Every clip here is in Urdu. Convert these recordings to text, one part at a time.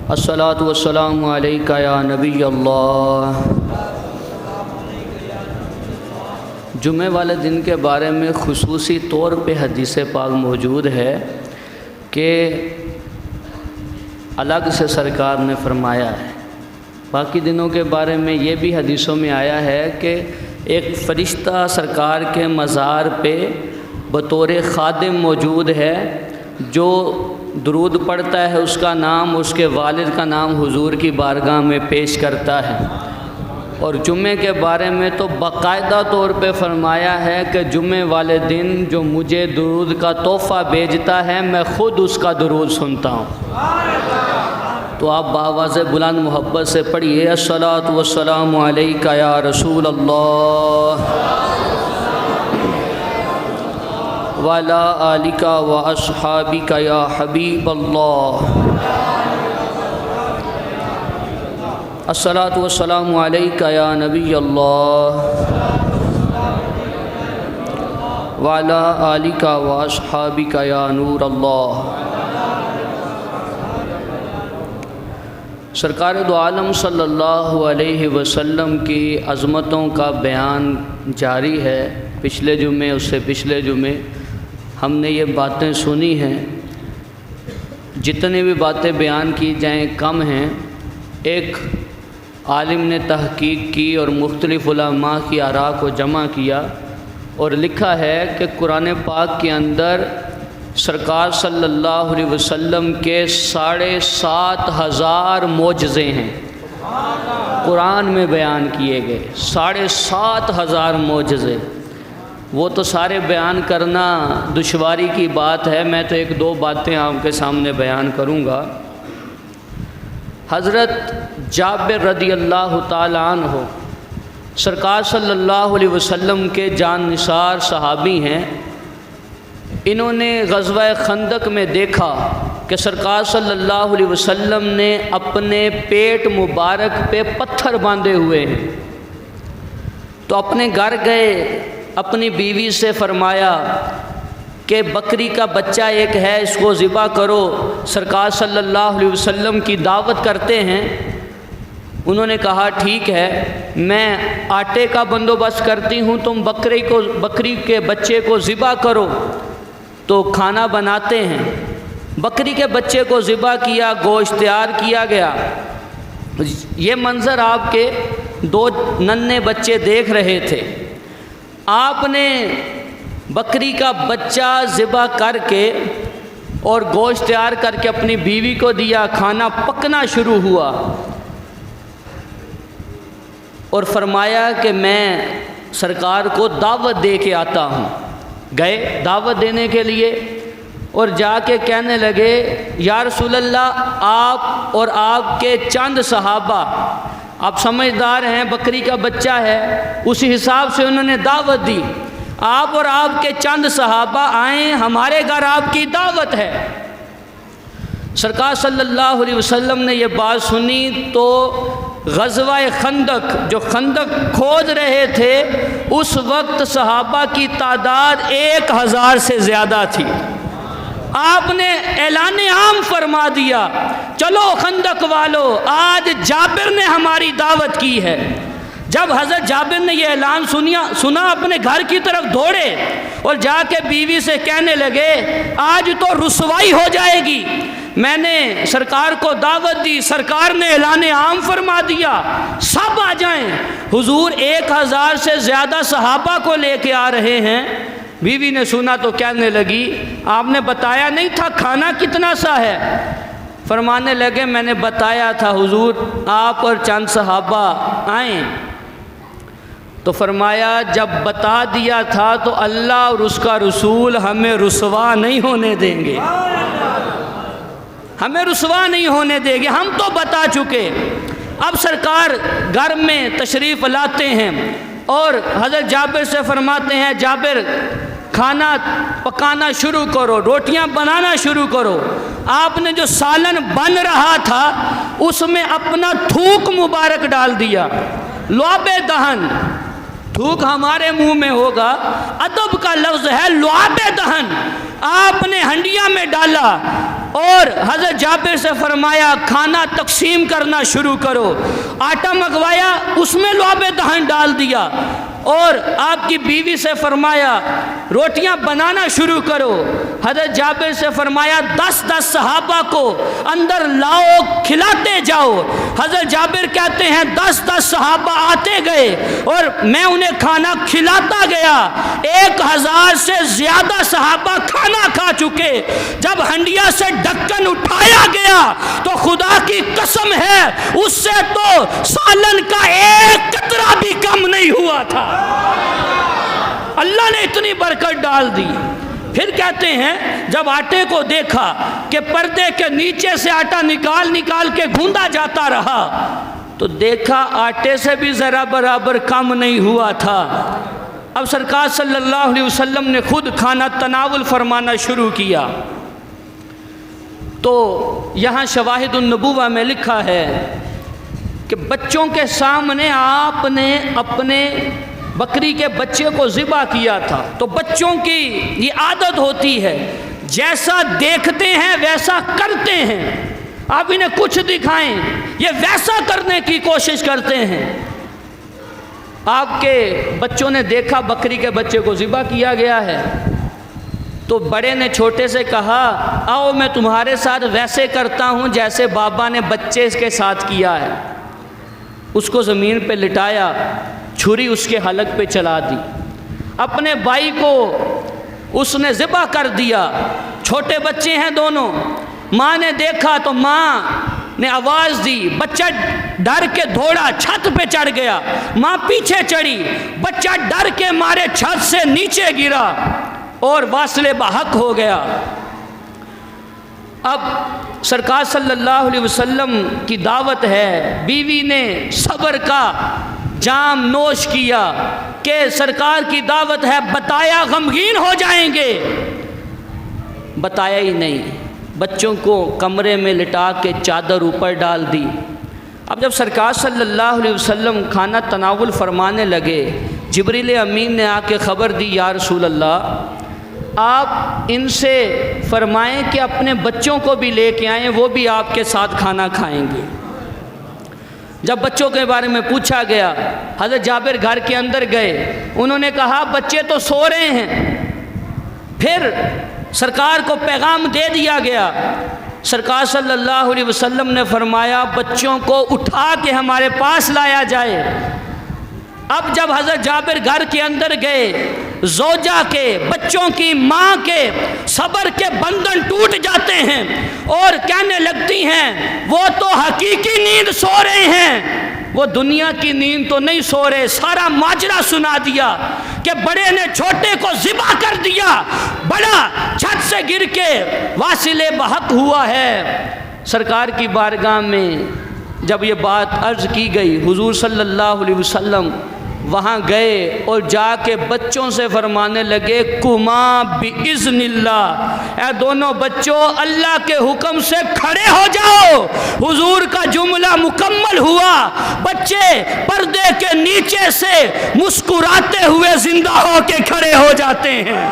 الصلاۃ والسلام علیکہ یا نبی اللہ۔ جمعہ والے دن کے بارے میں خصوصی طور پہ حدیث پاک موجود ہے کہ الگ سے سرکار نے فرمایا ہے۔ باقی دنوں کے بارے میں یہ بھی حدیثوں میں آیا ہے کہ ایک فرشتہ سرکار کے مزار پہ بطور خادم موجود ہے، جو درود پڑھتا ہے، اس کا نام، اس کے والد کا نام حضور کی بارگاہ میں پیش کرتا ہے۔ اور جمعے کے بارے میں تو باقاعدہ طور پہ فرمایا ہے کہ جمعے والے دن جو مجھے درود کا تحفہ بھیجتا ہے، میں خود اس کا درود سنتا ہوں۔ تو آپ بآواز بلند محبت سے پڑھیے، الصلاۃ والسلام علیکہ یا رسول اللہ وعلی آلکہ واصحابکہ یا حبیب اللہ۔ الصلاۃ والسلام علیکہ یا نبی اللہ وعلی آلکہ واصحابکہ یا نور اللہ۔ سرکار دو عالم صلی اللہ علیہ وسلم کی عظمتوں کا بیان جاری ہے۔ پچھلے جمعے، اس سے پچھلے جمعے ہم نے یہ باتیں سنی ہیں۔ جتنی بھی باتیں بیان کی جائیں کم ہیں۔ ایک عالم نے تحقیق کی اور مختلف علماء کی آراء کو جمع کیا اور لکھا ہے کہ قرآن پاک کے اندر سرکار صلی اللہ علیہ وسلم کے 7,500 معجزے ہیں، قرآن میں بیان کیے گئے 7,500 معجزے۔ وہ تو سارے بیان کرنا دشواری کی بات ہے، میں تو ایک دو باتیں آپ کے سامنے بیان کروں گا۔ حضرت جابر رضی اللہ تعالیٰ عنہ سرکار صلی اللہ علیہ وسلم کے جان نثار صحابی ہیں۔ انہوں نے غزوہ خندق میں دیکھا کہ سرکار صلی اللہ علیہ وسلم نے اپنے پیٹ مبارک پہ پتھر باندھے ہوئے ہیں، تو اپنے گھر گئے، اپنی بیوی سے فرمایا کہ بکری کا بچہ ایک ہے، اس کو ذبح کرو، سرکار صلی اللہ علیہ وسلم کی دعوت کرتے ہیں۔ انہوں نے کہا ٹھیک ہے، میں آٹے کا بندوبست کرتی ہوں، تم بکری کے بچے کو ذبح کرو۔ تو کھانا بناتے ہیں، بکری کے بچے کو ذبح کیا، گوشت تیار کیا گیا۔ یہ منظر آپ کے دو ننھے بچے دیکھ رہے تھے۔ آپ نے بکری کا بچہ ذبح کر کے اور گوشت تیار کر کے اپنی بیوی کو دیا، کھانا پکنا شروع ہوا اور فرمایا کہ میں سرکار کو دعوت دے کے آتا ہوں۔ گئے دعوت دینے کے لیے اور جا کے کہنے لگے یا رسول اللہ، آپ اور آپ کے چند صحابہ، آپ سمجھدار ہیں، بکری کا بچہ ہے، اسی حساب سے انہوں نے دعوت دی، آپ اور آپ کے چند صحابہ آئیں، ہمارے گھر آپ کی دعوت ہے۔ سرکار صلی اللہ علیہ وسلم نے یہ بات سنی تو غزوہ خندق، جو خندق کھود رہے تھے، اس وقت صحابہ کی تعداد 1,000 سے زیادہ تھی۔ آپ نے اعلان عام فرما دیا، چلو خندق والو، آج جابر نے ہماری دعوت کی ہے۔ جب حضرت جابر نے یہ اعلان سنا، اپنے گھر کی طرف دوڑے اور جا کے بیوی سے کہنے لگے آج تو رسوائی ہو جائے گی، میں نے سرکار کو دعوت دی، سرکار نے اعلان عام فرما دیا، سب آ جائیں۔ حضور 1,000 سے زیادہ صحابہ کو لے کے آ رہے ہیں۔ بیوی نے سنا تو کہنے لگی آپ نے بتایا نہیں تھا کھانا کتنا سا ہے؟ فرمانے لگے میں نے بتایا تھا حضور، آپ اور چند صحابہ آئیں۔ تو فرمایا جب بتا دیا تھا تو اللہ اور اس کا رسول ہمیں رسوا نہیں ہونے دیں گے، ہمیں رسوا نہیں ہونے دیں گے، ہم تو بتا چکے۔ اب سرکار گھر میں تشریف لاتے ہیں اور حضرت جابر سے فرماتے ہیں جابر کھانا پکانا شروع کرو، روٹیاں بنانا شروع کرو۔ آپ نے جو سالن بن رہا تھا اس میں اپنا تھوک مبارک ڈال دیا، لعاب دہن، تھوک ہمارے منہ میں ہوگا، ادب کا لفظ ہے لعاب دہن، آپ نے ہنڈیاں میں ڈالا اور حضرت جابر سے فرمایا کھانا تقسیم کرنا شروع کرو. آٹا منگوایا, اس میں لعاب دہن ڈال دیا, اور آپ کی بیوی سے فرمایا روٹیاں بنانا شروع کرو. حضرت جابر سے فرمایا 10 صحابہ کو اندر لاؤ, کھلاتے جاؤ. حضرت جابر کہتے ہیں 10 صحابہ آتے گئے اور میں انہیں کھانا کھلاتا گیا. 1000 سے زیادہ صحابہ کھانا کھا چکے. جب ہنڈیا سے ڈھکن اٹھایا گیا تو خدا کی قسم ہے اس سے تو سالن کا ایک قطرہ بھی کم نہیں ہوا تھا. اللہ نے اتنی برکت ڈال دی. پھر کہتے ہیں جب آٹے کو دیکھا کہ پردے کے نیچے سے آٹا نکال کے گھوندا جاتا رہا تو دیکھا آٹے سے بھی ذرا برابر کم نہیں ہوا تھا. اب سرکار صلی اللہ علیہ وسلم نے خود کھانا تناول فرمانا شروع کیا. تو یہاں شواہد النبوہ میں لکھا ہے کہ بچوں کے سامنے آپ نے اپنے بکری کے بچے کو ذبح کیا تھا. تو بچوں کی یہ عادت ہوتی ہے, جیسا دیکھتے ہیں ویسا کرتے ہیں. آپ انہیں کچھ دکھائیں یہ ویسا کرنے کی کوشش کرتے ہیں. آپ کے بچوں نے دیکھا بکری کے بچے کو ذبح کیا گیا ہے تو بڑے نے چھوٹے سے کہا آؤ میں تمہارے ساتھ ویسے کرتا ہوں جیسے بابا نے بچے کے ساتھ کیا ہے. اس کو زمین پہ لٹایا, چھری اس کے حلق پہ چلا دی. اپنے بھائی کو اس نے ذبح کر دیا. چھوٹے بچے ہیں دونوں. ماں نے دیکھا تو ماں نے آواز دی, بچہ ڈر کے دوڑا, چھت پہ چڑھ گیا. ماں پیچھے چڑھی, بچہ ڈر کے مارے چھت سے نیچے گرا اور واصل بحق ہو گیا. اب سرکار صلی اللہ علیہ وسلم کی دعوت ہے. بیوی نے صبر کا جام نوش کیا کہ سرکار کی دعوت ہے, بتایا غمگین ہو جائیں گے. بتایا ہی نہیں. بچوں کو کمرے میں لٹا کے چادر اوپر ڈال دی. اب جب سرکار صلی اللہ علیہ وسلم کھانا تناول فرمانے لگے, جبریل امین نے آ کے خبر دی یا رسول اللہ آپ ان سے فرمائیں کہ اپنے بچوں کو بھی لے کے آئیں, وہ بھی آپ کے ساتھ کھانا کھائیں گے. جب بچوں کے بارے میں پوچھا گیا, حضرت جابر گھر کے اندر گئے, انہوں نے کہا بچے تو سو رہے ہیں. پھر سرکار کو پیغام دے دیا گیا. سرکار صلی اللہ علیہ وسلم نے فرمایا بچوں کو اٹھا کے ہمارے پاس لایا جائے. اب جب حضرت جابر گھر کے اندر گئے, زوجہ کے, بچوں کی ماں کے صبر کے بندھن ٹوٹ جاتے ہیں اور کہنے لگتی ہیں وہ تو حقیقی نیند سو رہے ہیں, وہ دنیا کی نیند تو نہیں سو رہے. سارا ماجرا سنا دیا کہ بڑے نے چھوٹے کو ذبح کر دیا, بڑا چھت سے گر کے واصل بحق ہوا ہے. سرکار کی بارگاہ میں جب یہ بات عرض کی گئی, حضور صلی اللہ علیہ وسلم وہاں گئے اور جا کے بچوں سے فرمانے لگے کما باذن اللہ, اے دونوں بچوں اللہ کے حکم سے کھڑے ہو جاؤ. حضور کا جملہ مکمل ہوا. بچے پردے کے نیچے سے مسکراتے ہوئے زندہ ہو کے کھڑے ہو جاتے ہیں.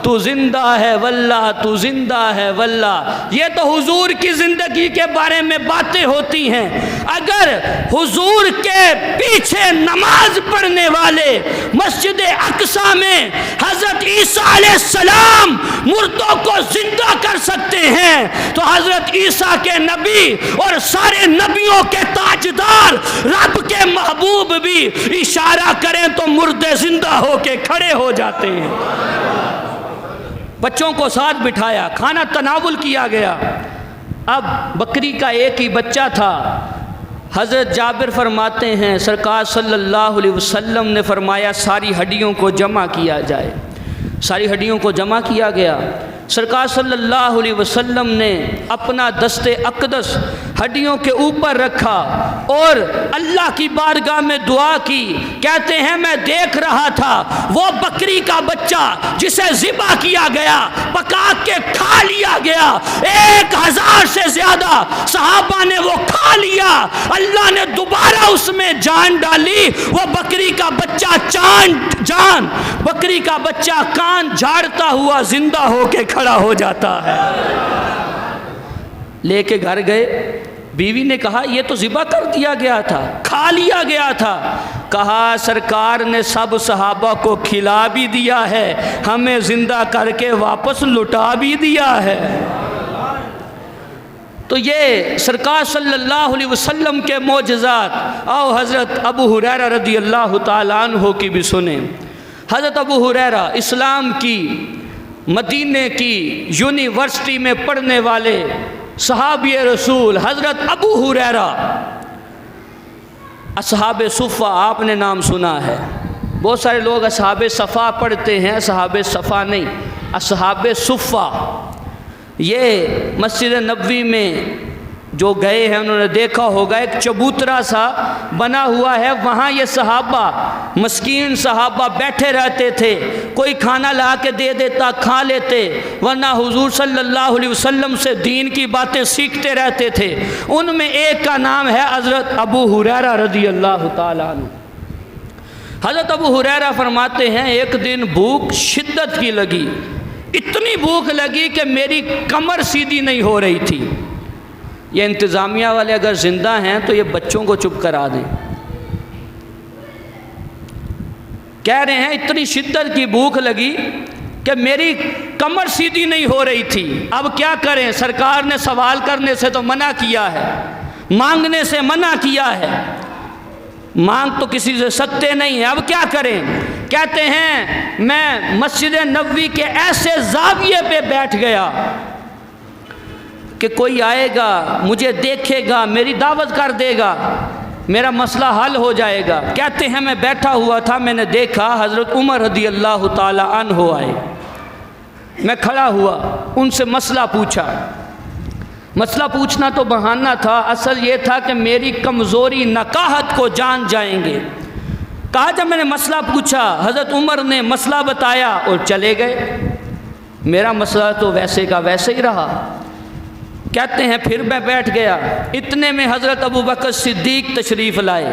تو زندہ ہے واللہ, تو زندہ ہے واللہ. یہ تو حضور کی زندگی کے بارے میں باتیں ہوتی ہیں. اگر حضور کے پیچھے نماز پڑھنے والے مسجد اقصی میں حضرت عیسیٰ علیہ السلام مردوں کو زندہ کر سکتے ہیں تو حضرت عیسیٰ کے نبی اور سارے نبیوں کے تاجدار رب کے محبوب بھی اشارہ کریں تو مردے زندہ ہو کے کھڑے ہو جاتے ہیں. بچوں کو ساتھ بٹھایا, کھانا تناول کیا گیا. اب بکری کا ایک ہی بچہ تھا. حضرت جابر فرماتے ہیں سرکار صلی اللہ علیہ وسلم نے فرمایا ساری ہڈیوں کو جمع کیا جائے. ساری ہڈیوں کو جمع کیا گیا. سرکار صلی اللہ علیہ وسلم نے اپنا دست اقدس ہڈیوں کے اوپر رکھا اور اللہ کی بارگاہ میں دعا کی. کہتے ہیں میں دیکھ رہا تھا وہ بکری کا بچہ جسے ذبح کیا گیا, پکا کے کھا لیا گیا, 1000 ہزار سے زیادہ صحابہ نے وہ کھا لیا، اللہ نے دوبارہ اس میں جان ڈالی، وہ بکری کا بچہ بکری کا بچہ کان جھاڑتا ہوا زندہ ہو کے کھڑا ہو جاتا ہے۔ لے کے گھر گئے، بیوی نے کہا یہ تو ذبح کر دیا گیا تھا، کھا لیا گیا تھا۔ کہا سرکار نے سب صحابہ کو کھلا بھی دیا ہے، ہمیں زندہ کر کے واپس لٹا بھی دیا ہے۔ تو یہ سرکار صلی اللہ علیہ وسلم کے معجزات۔ آؤ حضرت ابو ہریرہ رضی اللہ تعالیٰ عنہ کی بھی سنیں۔ حضرت ابو ہریرہ اسلام کی مدینے کی یونیورسٹی میں پڑھنے والے صحابی رسول حضرت ابو ہریرہ، اصحاب صفہ آپ نے نام سنا ہے۔ بہت سارے لوگ اصحاب صفا پڑھتے ہیں، اصحاب صفا نہیں، اصحاب صفہ۔ یہ مسجد نبوی میں جو گئے ہیں انہوں نے دیکھا ہوگا ایک چبوترا سا بنا ہوا ہے، وہاں یہ صحابہ مسکین صحابہ بیٹھے رہتے تھے، کوئی کھانا لا کے دے دیتا کھا لیتے، ورنہ حضور صلی اللہ علیہ وسلم سے دین کی باتیں سیکھتے رہتے تھے۔ ان میں ایک کا نام ہے حضرت ابو ہریرہ رضی اللہ تعالیٰ عنہ۔ حضرت ابو ہریرہ فرماتے ہیں ایک دن بھوک شدت کی لگی، اتنی بھوک لگی کہ میری کمر سیدھی نہیں ہو رہی تھی۔ یہ انتظامیہ والے اگر زندہ ہیں تو یہ بچوں کو چپ کرا دیں۔ کہہ رہے ہیں اتنی شدت کی بھوک لگی کہ میری کمر سیدھی نہیں ہو رہی تھی، اب کیا کریں؟ سرکار نے سوال کرنے سے تو منع کیا ہے، مانگنے سے منع کیا ہے، مانگ تو کسی سے سکتے نہیں ہیں، اب کیا کریں؟ کہتے ہیں میں مسجد نبوی کے ایسے زاویے پہ بیٹھ گیا کہ کوئی آئے گا، مجھے دیکھے گا، میری دعوت کر دے گا، میرا مسئلہ حل ہو جائے گا۔ کہتے ہیں میں بیٹھا ہوا تھا، میں نے دیکھا حضرت عمر رضی اللہ تعالی عنہ آئے، میں کھڑا ہوا، ان سے مسئلہ پوچھا۔ مسئلہ پوچھنا تو بہانہ تھا، اصل یہ تھا کہ میری کمزوری نکاحت کو جان جائیں گے۔ کہا جب میں نے مسئلہ پوچھا، حضرت عمر نے مسئلہ بتایا اور چلے گئے، میرا مسئلہ تو ویسے کا ویسے ہی رہا۔ کہتے ہیں پھر میں بیٹھ گیا، اتنے میں حضرت ابو بکر صدیق تشریف لائے،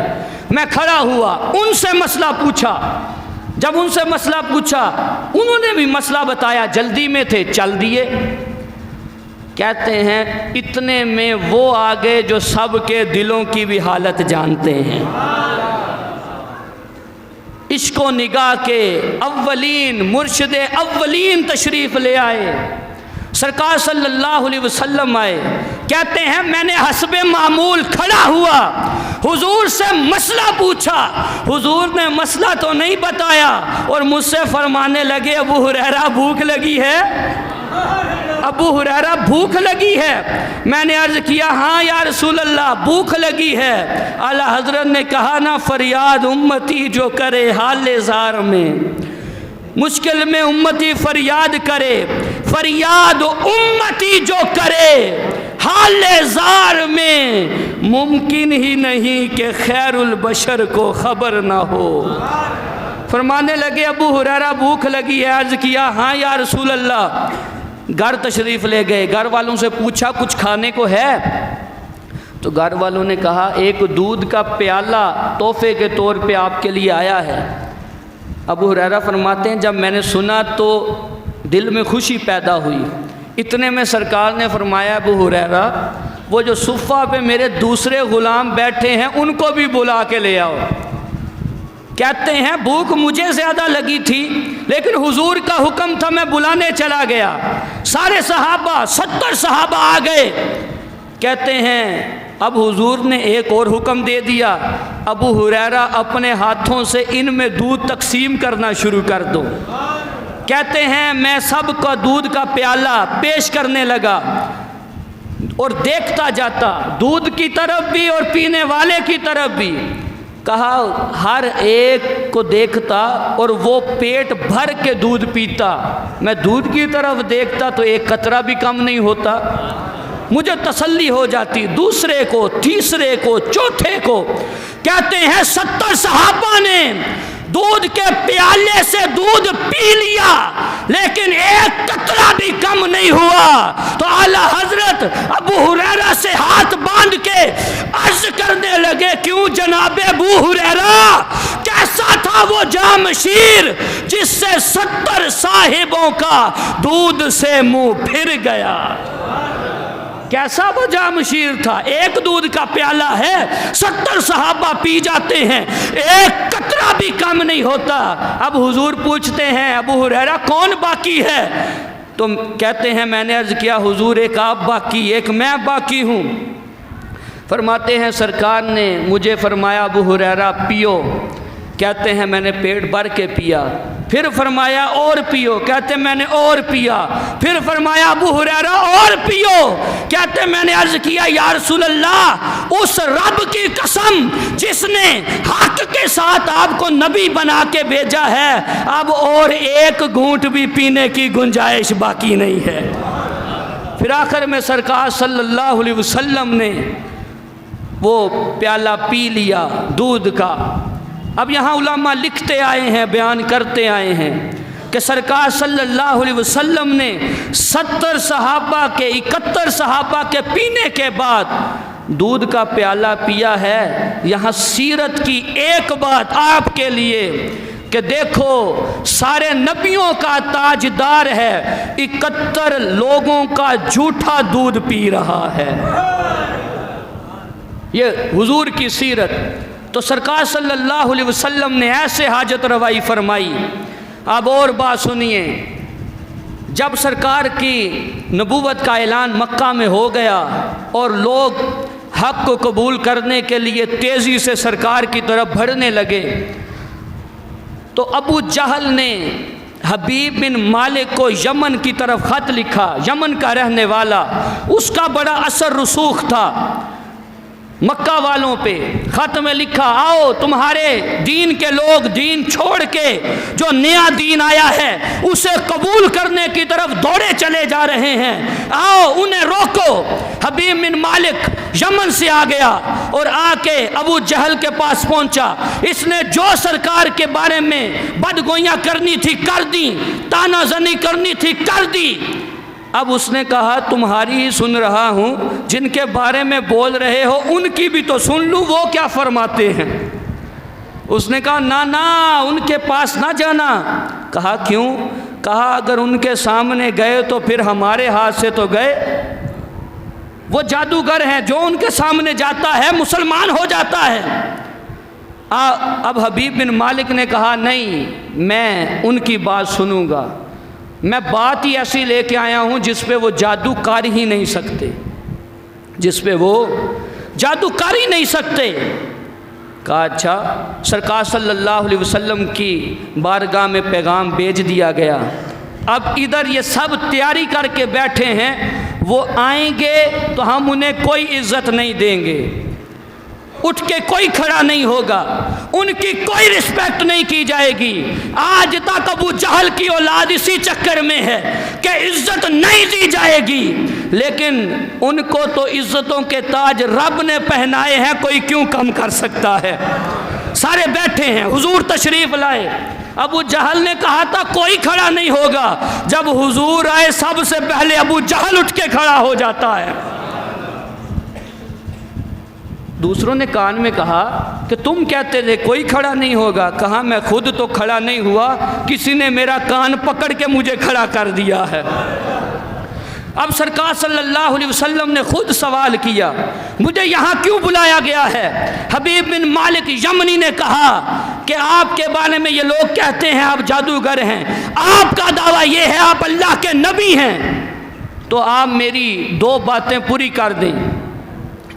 میں کھڑا ہوا، ان سے مسئلہ پوچھا۔ جب ان سے مسئلہ پوچھا انہوں نے بھی مسئلہ بتایا، جلدی میں تھے چل دیے۔ کہتے ہیں اتنے میں وہ آگے جو سب کے دلوں کی بھی حالت جانتے ہیں، عشق و نگاہ کے اولین مرشد اولین تشریف لے آئے، سرکار صلی اللہ علیہ وسلم آئے۔ کہتے ہیں میں نے حسب معمول کھڑا ہوا، حضور سے مسئلہ پوچھا، حضور نے مسئلہ تو نہیں بتایا اور مجھ سے فرمانے لگے ابو ہریرہ بھوک لگی ہے، ابو ہریرہ بھوک لگی ہے۔ میں نے عرض کیا ہاں یا رسول اللہ بھوک لگی ہے۔ اعلیٰ حضرت نے کہا نا فریاد امتی جو کرے حال زار میں، مشکل میں امتی فریاد کرے، فریاد امتی جو کرے حال زار میں، ممکن ہی نہیں کہ خیر البشر کو خبر نہ ہو۔ فرمانے لگے ابو ہریرہ بھوک لگی ہے، عرض کیا ہاں یا رسول اللہ۔ گھر تشریف لے گئے، گھر والوں سے پوچھا کچھ کھانے کو ہے؟ تو گھر والوں نے کہا ایک دودھ کا پیالہ تحفے کے طور پہ آپ کے لیے آیا ہے۔ ابو ہریرہ فرماتے ہیں جب میں نے سنا تو دل میں خوشی پیدا ہوئی۔ اتنے میں سرکار نے فرمایا ابو ہریرہ وہ جو صفہ پہ میرے دوسرے غلام بیٹھے ہیں ان کو بھی بلا کے لے آؤ۔ کہتے ہیں بھوک مجھے زیادہ لگی تھی لیکن حضور کا حکم تھا، میں بلانے چلا گیا، سارے صحابہ 70 صحابہ آ گئے۔ کہتے ہیں اب حضور نے ایک اور حکم دے دیا، ابو ہریرہ اپنے ہاتھوں سے ان میں دودھ تقسیم کرنا شروع کر دو۔ کہتے ہیں میں سب کا دودھ کا پیالہ پیش کرنے لگا اور دیکھتا جاتا، دودھ کی طرف بھی اور پینے والے کی طرف بھی۔ کہا ہر ایک کو دیکھتا اور وہ پیٹ بھر کے دودھ پیتا، میں دودھ کی طرف دیکھتا تو ایک قطرہ بھی کم نہیں ہوتا۔ مجھے تسلی ہو جاتی، دوسرے کو، تیسرے کو، چوتھے کو۔ کہتے ہیں 70 صحابہ نے دودھ کے پیالے سے دودھ پی لیا لیکن ایک قطرہ بھی کم نہیں ہوا۔ تو اعلیٰ حضرت ابو لگے، عرض کرنے لگے کیوں جناب ابو ہریرہ، کیسا تھا وہ جام شیر جس سے 70 صاحبوں کا دودھ سے منہ پھر گیا؟ کیسا وہ جام شیر تھا؟ ایک دودھ کا پیالہ ہے، 70 صحابہ پی جاتے ہیں، ایک قطرہ بھی کم نہیں ہوتا۔ اب حضور پوچھتے ہیں ابو ہریرہ کون باقی ہے؟ تو کہتے ہیں میں نے عرض کیا حضور ایک آپ باقی، ایک میں باقی ہوں۔ فرماتے ہیں سرکار نے مجھے فرمایا ابو ہریرہ پیو، کہتے ہیں میں نے پیٹ بھر کے پیا۔ پھر فرمایا اور پیو، کہتے میں نے اور پیا۔ پھر فرمایا ابو ہریرہ اور پیو، کہتے میں نے عرض کیا یا رسول اللہ اس رب کی قسم جس نے حق کے ساتھ آپ کو نبی بنا کے بھیجا ہے، اب اور ایک گھونٹ بھی پینے کی گنجائش باقی نہیں ہے۔ پھر آخر میں سرکار صلی اللہ علیہ وسلم نے وہ پیالہ پی لیا دودھ کا۔ اب یہاں علماء لکھتے آئے ہیں، بیان کرتے آئے ہیں کہ سرکار صلی اللہ علیہ وسلم نے 70 صحابہ کے 71 صحابہ کے پینے کے بعد دودھ کا پیالہ پیا ہے۔ یہاں سیرت کی ایک بات آپ کے لیے کہ دیکھو سارے نبیوں کا تاجدار ہے، 71 لوگوں کا جھوٹا دودھ پی رہا ہے۔ یہ حضور کی سیرت۔ تو سرکار صلی اللہ علیہ وسلم نے ایسے حاجت روائی فرمائی۔ اب اور بات سنیے، جب سرکار کی نبوت کا اعلان مکہ میں ہو گیا اور لوگ حق کو قبول کرنے کے لیے تیزی سے سرکار کی طرف بڑھنے لگے، تو ابو جہل نے حبیب بن مالک کو یمن کی طرف خط لکھا، یمن کا رہنے والا، اس کا بڑا اثر رسوخ تھا مکہ والوں پہ۔ خط میں لکھا آؤ تمہارے دین کے لوگ دین چھوڑ کے جو نیا دین آیا ہے اسے قبول کرنے کی طرف دوڑے چلے جا رہے ہیں، آؤ انہیں روکو۔ حبیب بن مالک یمن سے آ گیا اور آ کے ابو جہل کے پاس پہنچا۔ اس نے جو سرکار کے بارے میں بدگوئیاں کرنی تھی کر دی، تانا زنی کرنی تھی کر دی۔ اب اس نے کہا تمہاری ہی سن رہا ہوں، جن کے بارے میں بول رہے ہو ان کی بھی تو سن لوں وہ کیا فرماتے ہیں۔ اس نے کہا نہ ان کے پاس نہ جانا۔ کہا کیوں؟ کہا اگر ان کے سامنے گئے تو پھر ہمارے ہاتھ سے تو گئے۔ وہ جادوگر ہیں، جو ان کے سامنے جاتا ہے مسلمان ہو جاتا ہے۔ اب حبیب بن مالک نے کہا نہیں، میں ان کی بات سنوں گا، میں بات ہی ایسی لے کے آیا ہوں جس پہ وہ جادو کر ہی نہیں سکتے، جس پہ وہ جادو کر ہی نہیں سکتے۔ کہا اچھا۔ سرکار صلی اللہ علیہ وسلم کی بارگاہ میں پیغام بھیج دیا گیا۔ اب ادھر یہ سب تیاری کر کے بیٹھے ہیں، وہ آئیں گے تو ہم انہیں کوئی عزت نہیں دیں گے، اٹھ کے کوئی کھڑا نہیں ہوگا، ان کی کوئی رسپیکٹ نہیں کی جائے گی۔ آج تک ابو جہل کی اولاد اسی چکر میں ہے کہ عزت نہیں دی جائے گی، لیکن ان کو تو عزتوں کے تاج رب نے پہنائے ہیں، کوئی کیوں کم کر سکتا ہے۔ سارے بیٹھے ہیں، حضور تشریف لائے۔ ابو جہل نے کہا تھا کوئی کھڑا نہیں ہوگا، جب حضور آئے سب سے پہلے ابو جہل اٹھ کے کھڑا ہو جاتا ہے۔ دوسروں نے کان میں کہا کہ تم کہتے تھے کوئی کھڑا نہیں ہوگا۔ کہا میں خود تو کھڑا نہیں ہوا، کسی نے میرا کان پکڑ کے مجھے کھڑا کر دیا ہے۔ اب سرکار صلی اللہ علیہ وسلم نے خود سوال کیا مجھے یہاں کیوں بلایا گیا ہے؟ حبیب بن مالک یمنی نے کہا کہ آپ کے بارے میں یہ لوگ کہتے ہیں آپ جادوگر ہیں، آپ کا دعویٰ یہ ہے آپ اللہ کے نبی ہیں، تو آپ میری دو باتیں پوری کر دیں،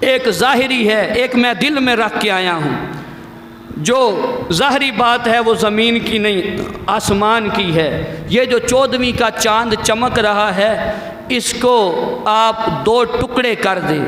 ایک ظاہری ہے، ایک میں دل میں رکھ کے آیا ہوں۔ جو ظاہری بات ہے وہ زمین کی نہیں آسمان کی ہے، یہ جو 14ویں کا چاند چمک رہا ہے اس کو آپ 2 ٹکڑے کر دیں،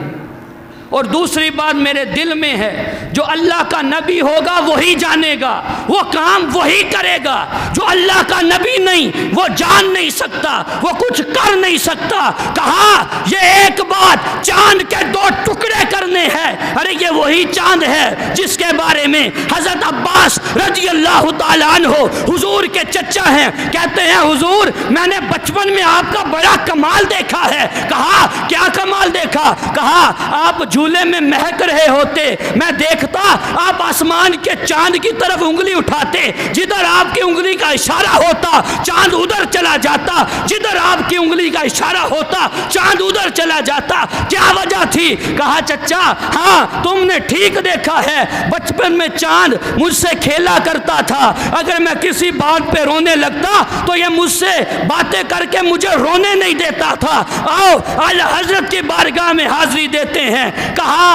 اور دوسری بات میرے دل میں ہے جو اللہ کا نبی ہوگا وہی جانے گا، وہ کام وہی کرے گا، جو اللہ کا نبی نہیں وہ جان نہیں سکتا، وہ کچھ کر نہیں سکتا۔ کہا یہ ایک بات چاند کے 2 ٹکڑے کرنے ہیں۔ ارے یہ وہی چاند ہے جس کے بارے میں حضرت عباس رضی اللہ تعالیٰ عنہ حضور کے چچا ہیں، کہتے ہیں حضور میں نے بچپن میں آپ کا بڑا کمال دیکھا ہے۔ کہا کیا کمال دیکھا؟ کہا آپ جھولے میں مہک رہے ہوتے، میں دیکھتا آپ آسمان کے چاند کی طرف انگلی اٹھاتے، جدھر آپ کی انگلی کا اشارہ ہوتا چاند ادھر چلا جاتا، جدھر آپ کی انگلی کا اشارہ ہوتا چاند ادھر چلا جاتا۔ کیا وجہ تھی؟ کہا چچا ہاں تم نے ٹھیک دیکھا ہے، بچپن میں چاند مجھ سے کھیلا کرتا تھا، اگر میں کسی بات پہ رونے لگتا تو یہ مجھ سے باتیں کر کے مجھے رونے نہیں دیتا تھا۔ آؤ اعلی حضرت کی بارگاہ میں حاضری دیتے ہیں۔ کہا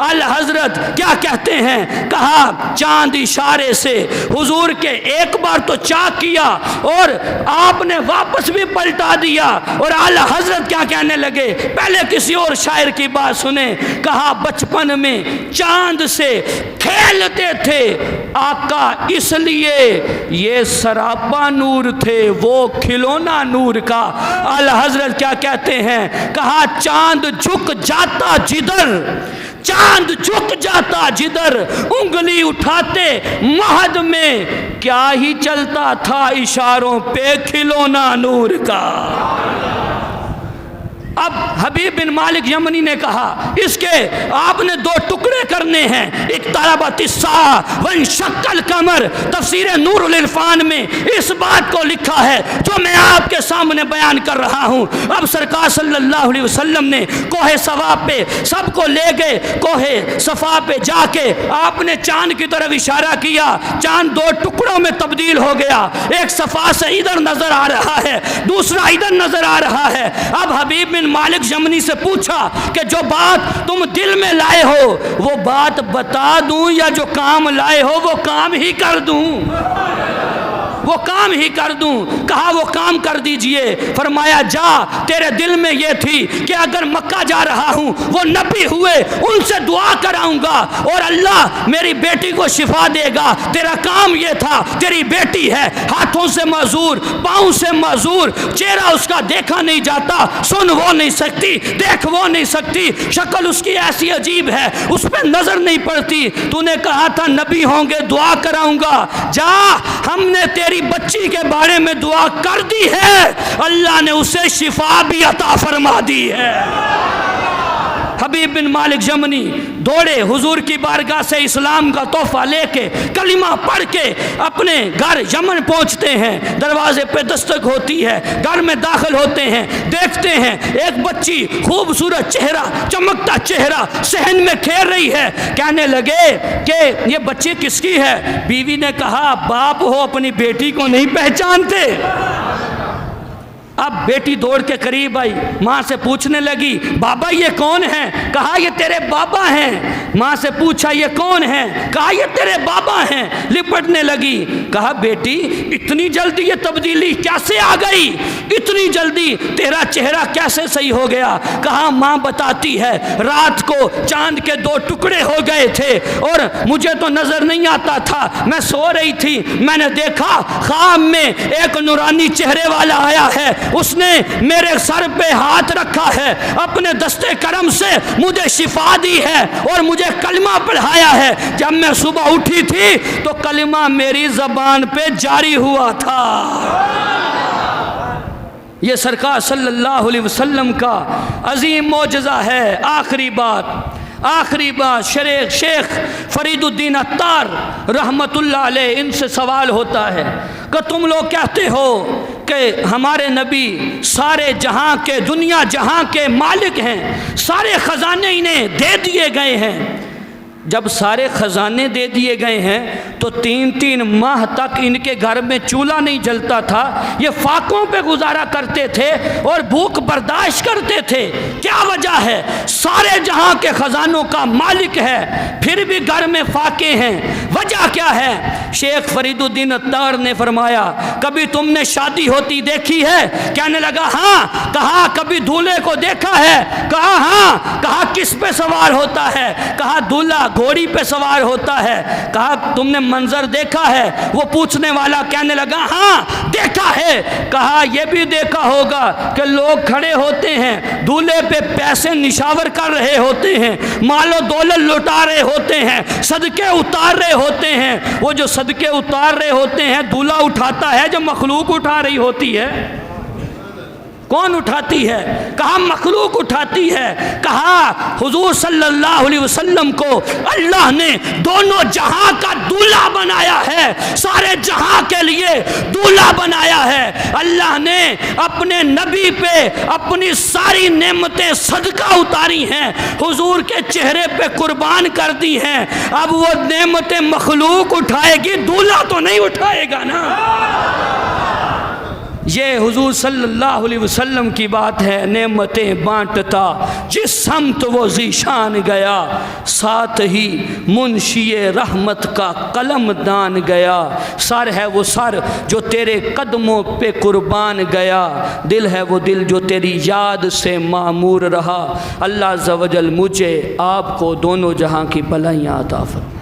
اعلی حضرت کیا کہتے ہیں؟ کہا چاند اشارے سے حضور کے ایک بار تو چاک کیا اور آپ نے واپس بھی پلٹا دیا، اور اعلی حضرت کیا کہنے لگے؟ پہلے کسی اور شاعر کی بات سنیں۔ کہا بچپن میں چاند سے کھیلتے تھے آقا، اس لیے یہ سراپا نور تھے، وہ کھلونا نور کا۔ اعلی حضرت کیا کہتے ہیں؟ کہا چاند جھک جاتا جدھر، چاند جھک جاتا جدھر انگلی اٹھاتے مہد میں کیا ہی چلتا تھا اشاروں پہ کھلونا نور کا۔ اب حبیب بن مالک یمنی نے کہا اس کے آپ نے 2 ٹکڑے کرنے ہیں، اقتربت الساعہ وانشق القمر، تفسیر نور العرفان میں اس بات کو لکھا ہے جو میں آپ کے سامنے بیان کر رہا ہوں۔ اب سرکار صلی اللہ علیہ وسلم نے کوہ صفا پہ سب کو لے گئے، کوہ صفا پہ جا کے آپ نے چاند کی طرف اشارہ کیا، چاند 2 ٹکڑوں میں تبدیل ہو گیا، ایک صفا سے ادھر نظر آ رہا ہے، دوسرا ادھر نظر آ رہا ہے۔ اب حبیب بن مالک یمنی سے پوچھا کہ جو بات تم دل میں لائے ہو وہ بات بتا دوں یا جو کام لائے ہو وہ کام ہی کر دوں؟ وہ کام ہی کر دوں۔ کہا وہ کام کر دیجئے۔ فرمایا جا، تیرے دل میں یہ تھی کہ اگر مکہ جا رہا ہوں وہ نبی ہوئے ان سے دعا کراؤں گا اور اللہ میری بیٹی کو شفا دے گا، تیرا کام یہ تھا، تیری بیٹی ہے ہاتھوں سے معذور، پاؤں سے معذور، چہرہ اس کا دیکھا نہیں جاتا، سن وہ نہیں سکتی، دیکھ وہ نہیں سکتی، شکل اس کی ایسی عجیب ہے اس پہ نظر نہیں پڑتی، تو نے کہا تھا نبی ہوں گے دعا کراؤں گا، جا، ہم نے تیری بچی کے بارے میں دعا کر دی ہے، اللہ نے اسے شفا بھی عطا فرما دی ہے۔ حبیب بن مالک یمنی دوڑے حضور کی بارگاہ سے اسلام کا تحفہ لے کے کلمہ پڑھ کے اپنے گھر یمن پہنچتے ہیں، دروازے پہ دستک ہوتی ہے، گھر میں داخل ہوتے ہیں، دیکھتے ہیں ایک بچی خوبصورت چہرہ، چمکتا چہرہ صحن میں کھیل رہی ہے، کہنے لگے کہ یہ بچی کس کی ہے؟ بیوی نے کہا باپ ہو اپنی بیٹی کو نہیں پہچانتے؟ اب بیٹی دوڑ کے قریب آئی، ماں سے پوچھنے لگی بابا یہ کون ہیں؟ کہا یہ تیرے بابا ہیں۔ ماں سے پوچھا یہ کون ہیں؟ کہا یہ تیرے بابا ہیں۔ لپٹنے لگی، کہا بیٹی اتنی جلدی یہ تبدیلی کیسے آ گئی؟ اتنی جلدی تیرا چہرہ کیسے صحیح ہو گیا؟ کہا ماں بتاتی ہے رات کو چاند کے 2 ٹکڑے ہو گئے تھے اور مجھے تو نظر نہیں آتا تھا، میں سو رہی تھی، میں نے دیکھا خواب میں ایک نورانی چہرے والا آیا ہے، اس نے میرے سر پہ ہاتھ رکھا ہے، اپنے دستے کرم سے مجھے شفا دی ہے اور مجھے کلمہ پڑھایا ہے، جب میں صبح اٹھی تھی تو کلمہ میری زبان پہ جاری ہوا تھا۔ یہ سرکار صلی اللہ علیہ وسلم کا عظیم معجزہ ہے۔ آخری بات شیخ فرید الدین عطار رحمت اللہ علیہ ان سے سوال ہوتا ہے کہ تم لوگ کہتے ہو کہ ہمارے نبی سارے جہاں کے، دنیا جہاں کے مالک ہیں، سارے خزانے انہیں دے دیے گئے ہیں، جب سارے خزانے دے دیے گئے ہیں تو 3 ماہ تک ان کے گھر میں چولہا نہیں جلتا تھا، یہ فاقوں پہ گزارا کرتے تھے اور بھوک برداشت کرتے تھے، کیا وجہ ہے؟ سارے جہاں کے خزانوں کا مالک ہے پھر بھی گھر میں فاقے ہیں، وجہ کیا ہے؟ شیخ فرید الدین عطار نے فرمایا کبھی تم نے شادی ہوتی دیکھی ہے؟ کہنے لگا ہاں۔ کہا کبھی دولہے کو دیکھا ہے؟ کہا ہاں۔ کہا کس پہ سوار ہوتا ہے؟ کہا دولہا گھوڑی پہ سوار ہوتا ہے۔ کہا تم نے منظر دیکھا ہے؟ وہ پوچھنے والا کہنے لگا ہاں دیکھا ہے۔ کہا یہ بھی دیکھا ہوگا کہ لوگ کھڑے ہوتے ہیں، دولہے پہ پیسے نشاور کر رہے ہوتے ہیں، مال و دولت لوٹا رہے ہوتے ہیں، صدقے اتار رہے ہوتے ہیں۔ وہ جو صدقے اتار رہے ہوتے ہیں دولہا اٹھاتا ہے جو مخلوق اٹھا رہی ہوتی ہے؟ کون اٹھاتی ہے؟ کہا مخلوق اٹھاتی ہے۔ کہا حضور صلی اللہ علیہ وسلم کو اللہ نے دونوں جہاں کا دولہا بنایا ہے، سارے جہاں کے لیے دولہا بنایا ہے۔ اللہ نے اپنے نبی پہ اپنی ساری نعمتیں صدقہ اتاری ہیں، حضور کے چہرے پہ قربان کر دی ہیں۔ اب وہ نعمتیں مخلوق اٹھائے گی، دولہا تو نہیں اٹھائے گا نا۔ یہ حضور صلی اللہ علیہ وسلم کی بات ہے۔ نعمتیں بانٹتا جس سمت وہ ذیشان گیا، ساتھ ہی منشی رحمت کا قلم دان گیا۔ سر ہے وہ سر جو تیرے قدموں پہ قربان گیا، دل ہے وہ دل جو تیری یاد سے معمور رہا۔ اللہ عز و جل مجھے آپ کو دونوں جہاں کی بھلائیاں عطا فرمائے۔